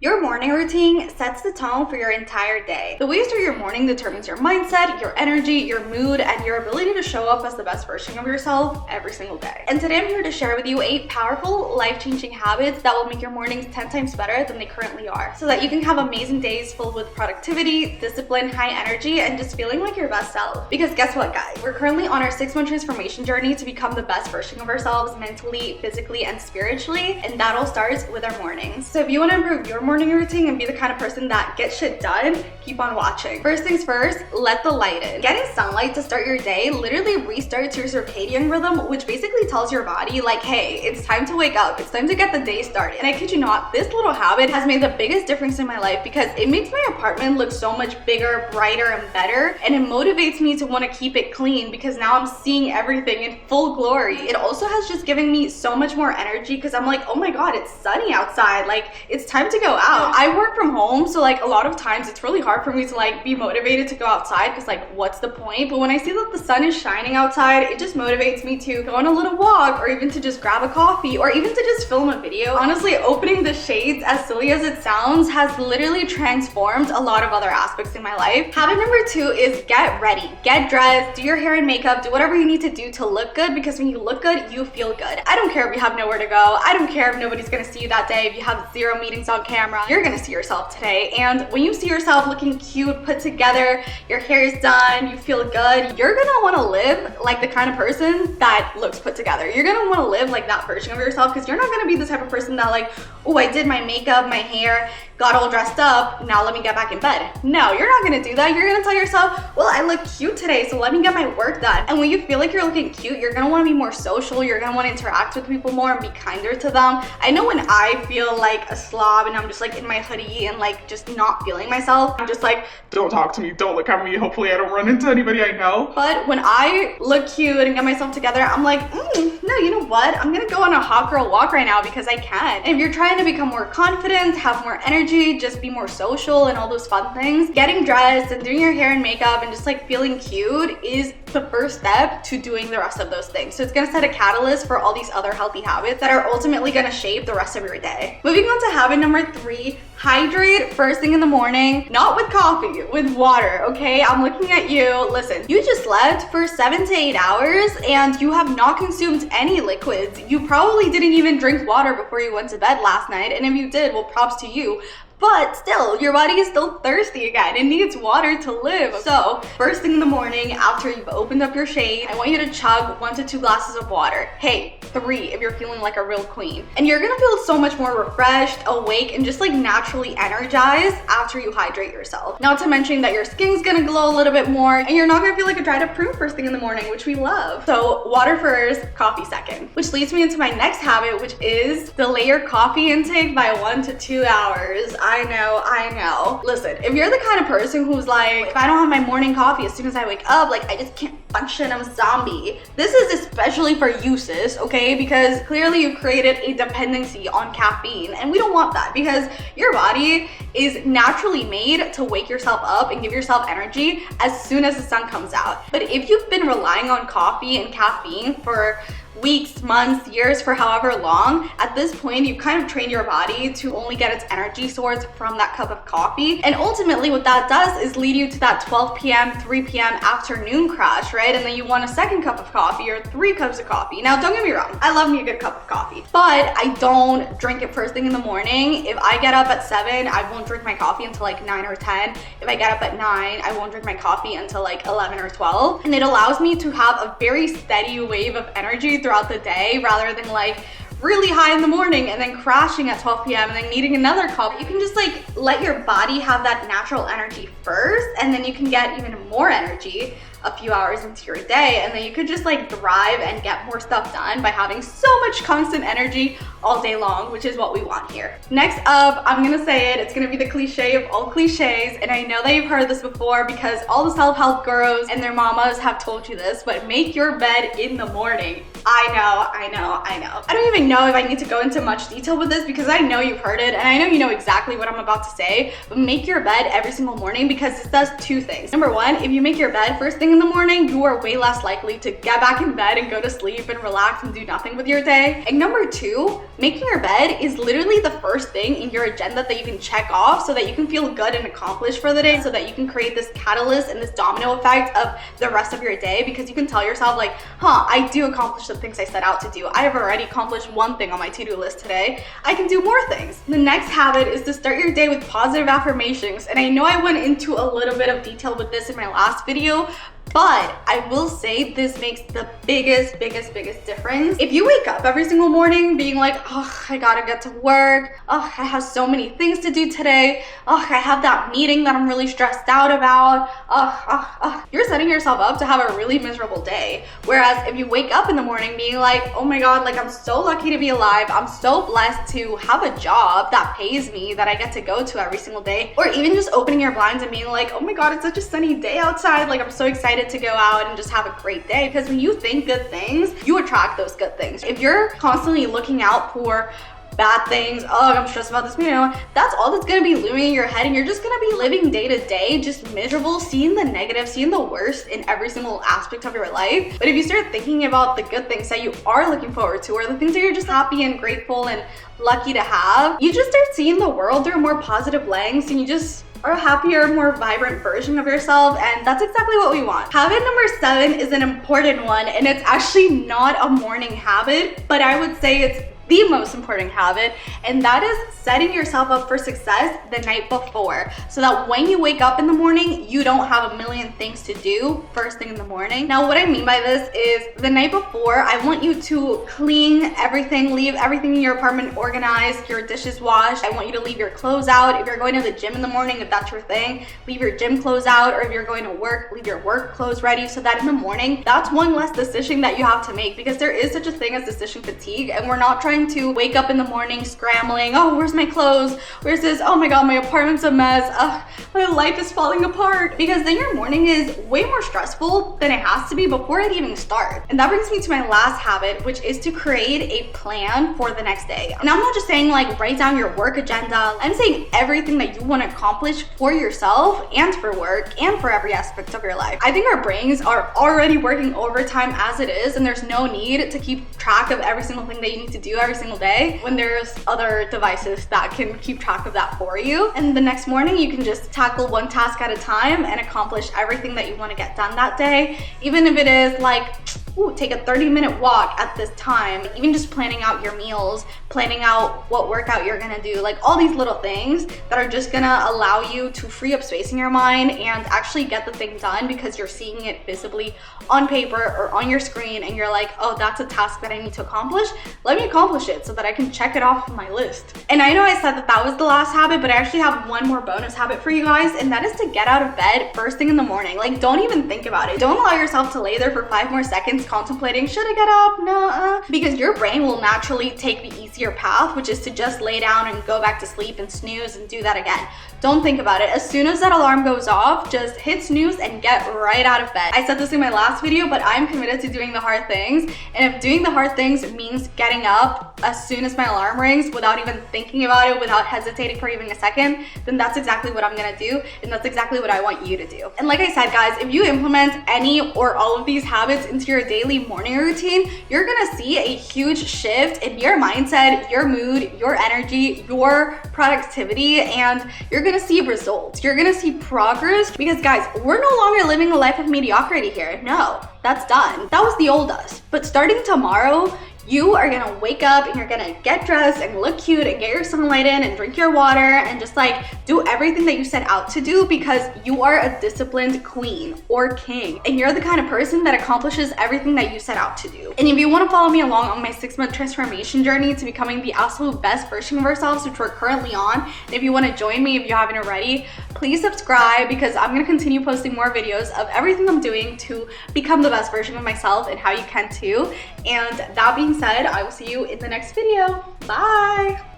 Your morning routine sets the tone for your entire day. The way you start your morning determines your mindset, your energy, your mood, and your ability to show up as the best version of yourself every single day. And today I'm here to share with you 8 powerful, life-changing habits that will make your mornings 10 times better than they currently are, so that you can have amazing days filled with productivity, discipline, high energy, and just feeling like your best self. Because guess what, guys? We're currently on our 6-month transformation journey to become the best version of ourselves mentally, physically, and spiritually, and that all starts with our mornings. So if you want to improve your morning routine and be the kind of person that gets shit done, keep on watching. First things first, let the light in. Getting sunlight to start your day literally restarts your circadian rhythm, which basically tells your body like, hey, it's time to wake up. It's time to get the day started. And I kid you not, this little habit has made the biggest difference in my life because it makes my apartment look so much bigger, brighter, and better. And it motivates me to want to keep it clean because now I'm seeing everything in full glory. It also has just given me so much more energy because I'm like, oh my God, it's sunny outside. Like, it's time to go out. I work from home, so like a lot of times it's really hard for me to like be motivated to go outside because like, what's the point? But when I see that the sun is shining outside, it just motivates me to go on a little walk or even to just grab a coffee or even to just film a video. Honestly, opening the shades, as silly as it sounds, has literally transformed a lot of other aspects in my life. Habit number 2 is get ready. Get dressed, do your hair and makeup, do whatever you need to do to look good because when you look good, you feel good. I don't care if you have nowhere to go. I don't care if nobody's gonna see you that day, if you have 0 meetings on camera. You're gonna see yourself today. And when you see yourself looking cute, put together, your hair is done, you feel good, you're gonna wanna live like the kind of person that looks put together. You're gonna wanna live like that version of yourself because you're not gonna be the type of person that like, oh, I did my makeup, my hair, got all dressed up, now let me get back in bed. No, you're not gonna do that. You're gonna tell yourself, well, I look cute today, so let me get my work done. And when you feel like you're looking cute, you're gonna wanna be more social, you're gonna wanna interact with people more and be kinder to them. I know when I feel like a slob and I'm just like in my hoodie and like just not feeling myself, I'm just like, don't talk to me, don't look at me, hopefully I don't run into anybody I know. But when I look cute and get myself together, I'm like, no, you know what? I'm gonna go on a hot girl walk right now because I can. And if you're trying to become more confident, have more energy, just be more social and all those fun things, getting dressed and doing your hair and makeup and just like feeling cute is the first step to doing the rest of those things. So it's gonna set a catalyst for all these other healthy habits that are ultimately gonna shape the rest of your day. Moving on to habit number 3, hydrate first thing in the morning, not with coffee, with water, okay? I'm looking at you. Listen, you just slept for 7 to 8 hours and you have not consumed any liquids. You probably didn't even drink water before you went to bed last night. And if you did, well, props to you. But still, your body is still thirsty again. It needs water to live. So first thing in the morning, after you've opened up your shade, I want you to chug 1 to 2 glasses of water. Hey, 3 if you're feeling like a real queen. And you're gonna feel so much more refreshed, awake, and just like naturally energized after you hydrate yourself. Not to mention that your skin's gonna glow a little bit more and you're not gonna feel like a dried up prune first thing in the morning, which we love. So water first, coffee second. Which leads me into my next habit, which is delay your coffee intake by 1 to 2 hours. I know. Listen, if you're the kind of person who's like, if I don't have my morning coffee as soon as I wake up, like I just can't function, I'm a zombie. This is especially for you, sis, okay? Because clearly you've created a dependency on caffeine and we don't want that because your body is naturally made to wake yourself up and give yourself energy as soon as the sun comes out. But if you've been relying on coffee and caffeine for weeks, months, years, for however long, at this point you've kind of trained your body to only get its energy source from that cup of coffee. And ultimately what that does is lead you to that 12 p.m., 3 p.m. afternoon crash, right? And then you want a second cup of coffee or 3 cups of coffee. Now don't get me wrong, I love me a good cup of coffee, but I don't drink it first thing in the morning. If I get up at 7, I won't drink my coffee until like 9 or 10. If I get up at 9, I won't drink my coffee until like 11 or 12. And it allows me to have a very steady wave of energy throughout the day rather than like really high in the morning and then crashing at 12 p.m. and then needing another coffee. You can just like let your body have that natural energy first and then you can get even more energy a few hours into your day and then you could just like thrive and get more stuff done by having so much constant energy all day long, which is what we want here. Next up, I'm gonna say it, it's gonna be the cliche of all cliches, and I know that you've heard this before because all the self-help gurus and their mamas have told you this, but make your bed in the morning. I know. I don't even know if I need to go into much detail with this because I know you've heard it and I know you know exactly what I'm about to say, but make your bed every single morning because this does two things. Number one, if you make your bed first thing in the morning, you are way less likely to get back in bed and go to sleep and relax and do nothing with your day. And number two, making your bed is literally the first thing in your agenda that you can check off so that you can feel good and accomplished for the day, so that you can create this catalyst and this domino effect of the rest of your day, because you can tell yourself like, I do accomplish the things I set out to do. I have already accomplished one thing on my to-do list today. I can do more things. The next habit is to start your day with positive affirmations. And I know I went into a little bit of detail with this in my last video, but I will say this makes the biggest difference. If you wake up every single morning being like, I gotta get to work. I have so many things to do today. I have that meeting that I'm really stressed out about. You're setting yourself up to have a really miserable day. Whereas if you wake up in the morning being like, oh my God, like I'm so lucky to be alive. I'm so blessed to have a job that pays me, that I get to go to every single day. Or even just opening your blinds and being like, oh my God, it's such a sunny day outside. Like I'm so excited to go out and just have a great day. Because when you think good things, you attract those good things. If you're constantly looking out for bad things, I'm stressed about this meeting, that's all that's gonna be looming in your head, and you're just gonna be living day to day just miserable, seeing the negative, seeing the worst in every single aspect of your life. But if you start thinking about the good things that you are looking forward to, or the things that you're just happy and grateful and lucky to have, you just start seeing the world through a more positive lens, and you just are a happier, more vibrant version of yourself. And that's exactly what we want. Habit number 7 is an important one, and it's actually not a morning habit, but I would say it's the most important habit, and that is setting yourself up for success the night before, so that when you wake up in the morning, you don't have a million things to do first thing in the morning. Now, what I mean by this is the night before, I want you to clean everything, leave everything in your apartment organized, your dishes washed. I want you to leave your clothes out. If you're going to the gym in the morning, if that's your thing, leave your gym clothes out, or if you're going to work, leave your work clothes ready, so that in the morning, that's one less decision that you have to make, because there is such a thing as decision fatigue, and we're not trying to wake up in the morning scrambling, where's my clothes, where's this, oh my God, my apartment's a mess, my life is falling apart, because then your morning is way more stressful than it has to be before it even starts. And that brings me to my last habit, which is to create a plan for the next day. And I'm not just saying like write down your work agenda, I'm saying everything that you want to accomplish for yourself and for work and for every aspect of your life. I think our brains are already working overtime as it is, and there's no need to keep track of every single thing that you need to do every single day when there's other devices that can keep track of that for you. And the next morning you can just tackle one task at a time and accomplish everything that you want to get done that day. Even if it is like, take a 30-minute walk at this time, even just planning out your meals, planning out what workout you're gonna do, like all these little things that are just gonna allow you to free up space in your mind and actually get the thing done, because you're seeing it visibly on paper or on your screen, and you're like, that's a task that I need to accomplish. Let me accomplish it so that I can check it off my list. And I know I said that was the last habit, but I actually have one more bonus habit for you guys, and that is to get out of bed first thing in the morning. Like, don't even think about it. Don't allow yourself to lay there for 5 more seconds contemplating, should I get up? No, because your brain will naturally take the easier path, which is to just lay down and go back to sleep and snooze and do that again. Don't think about it. As soon as that alarm goes off, just hit snooze and get right out of bed. I said this in my last video, but I'm committed to doing the hard things. And if doing the hard things means getting up as soon as my alarm rings without even thinking about it, without hesitating for even a second, then that's exactly what I'm gonna do. And that's exactly what I want you to do. And like I said, guys, if you implement any or all of these habits into your daily morning routine, you're gonna see a huge shift in your mindset, your mood, your energy, your productivity, and you're gonna see results. You're gonna see progress, because guys, we're no longer living a life of mediocrity here. No, that's done. That was the old us. But starting tomorrow, you are gonna wake up and you're gonna get dressed and look cute and get your sunlight in and drink your water and just like do everything that you set out to do, because you are a disciplined queen or king, and you're the kind of person that accomplishes everything that you set out to do. And if you want to follow me along on my 6-month transformation journey to becoming the absolute best version of ourselves, which we're currently on, and if you want to join me, if you haven't already, please subscribe, because I'm going to continue posting more videos of everything I'm doing to become the best version of myself, and how you can too. And that being said, I will see you in the next video. Bye.